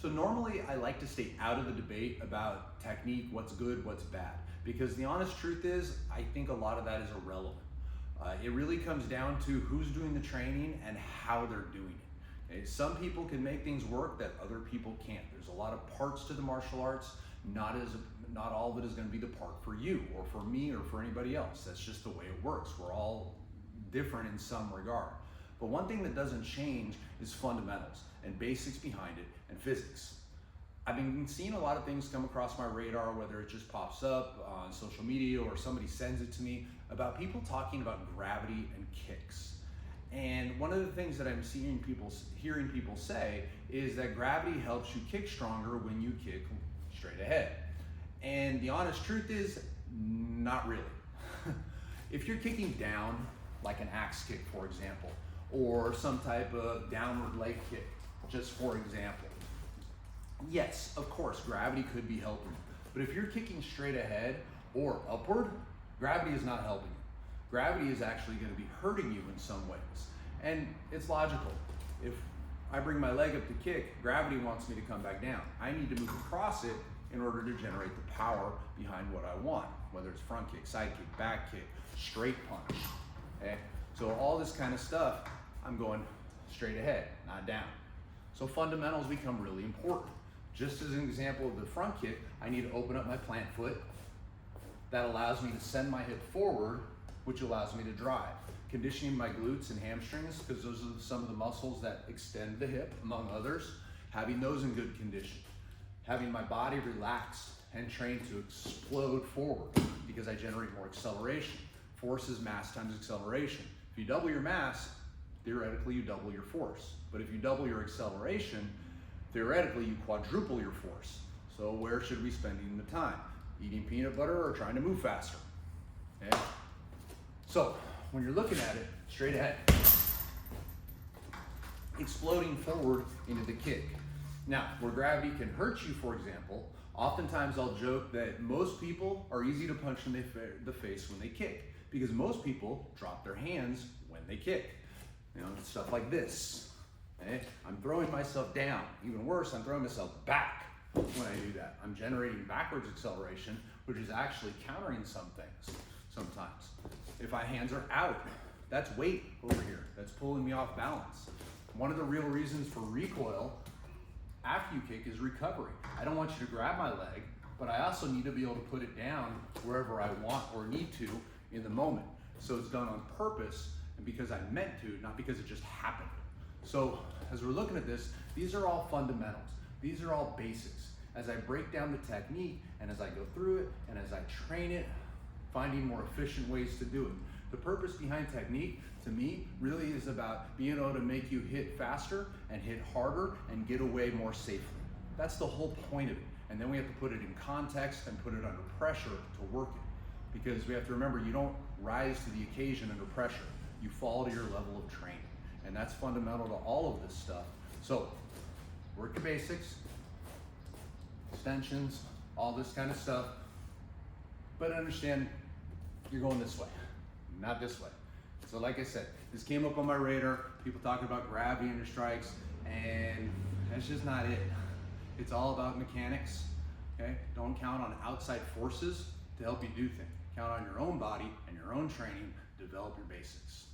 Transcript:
So normally I like to stay out of the debate about technique, what's good, what's bad, because the honest truth is I think a lot of that is irrelevant. It really comes down to who's doing the training and how they're doing it. Okay? Some people can make things work that other people can't. There's a lot of parts to the martial arts. Not all of it is going to be the part for you or for me or for anybody else. That's just the way it works. We're all different in some regard. But one thing that doesn't change is fundamentals and basics behind it and physics. I've been seeing a lot of things come across my radar, whether it just pops up on social media or somebody sends it to me, about people talking about gravity and kicks. And one of the things that I'm hearing people say is that gravity helps you kick stronger when you kick straight ahead. And the honest truth is, not really. If you're kicking down, like an axe kick, for example, or some type of downward leg kick, just for example, yes, of course, gravity could be helping you. But if you're kicking straight ahead or upward, gravity is not helping you. Gravity is actually going to be hurting you in some ways. And it's logical. If I bring my leg up to kick, gravity wants me to come back down. I need to move across it in order to generate the power behind what I want, whether it's front kick, side kick, back kick, straight punch. Okay? So all this kind of stuff, I'm going straight ahead, not down. So fundamentals become really important. Just as an example of the front kick, I need to open up my plant foot. That allows me to send my hip forward, which allows me to drive. Conditioning my glutes and hamstrings, because those are some of the muscles that extend the hip, among others. Having those in good condition. Having my body relaxed and trained to explode forward, because I generate more acceleration. Force is mass times acceleration. If you double your mass, theoretically you double your force. But if you double your acceleration, theoretically you quadruple your force. So where should we be spending the time? Eating peanut butter or trying to move faster? Okay? So when you're looking at it, straight ahead, exploding forward into the kick. Now, where gravity can hurt you, for example, oftentimes I'll joke that most people are easy to punch in the face when they kick, because most people drop their hands when they kick. You know, stuff like this. Okay? I'm throwing myself down. Even worse, I'm throwing myself back when I do that. I'm generating backwards acceleration, which is actually countering some things sometimes. If my hands are out, that's weight over here. That's pulling me off balance. One of the real reasons for recoil after you kick is recovery. I don't want you to grab my leg, but I also need to be able to put it down wherever I want or need to in the moment. So it's done on purpose and because I meant to, not because it just happened. So as we're looking at this, these are all fundamentals. These are all basics. As I break down the technique and as I go through it and as I train it, finding more efficient ways to do it. The purpose behind technique, to me, really is about being able to make you hit faster and hit harder and get away more safely. That's the whole point of it. And then we have to put it in context and put it under pressure to work it. Because we have to remember, you don't rise to the occasion under pressure. You fall to your level of training. And that's fundamental to all of this stuff. So, work the basics, extensions, all this kind of stuff. But understand, you're going this way, not this way. So like I said, this came up on my radar, people talking about gravity in your strikes, and that's just not it. It's all about mechanics, okay? Don't count on outside forces to help you do things. Count on your own body and your own training to develop your basics.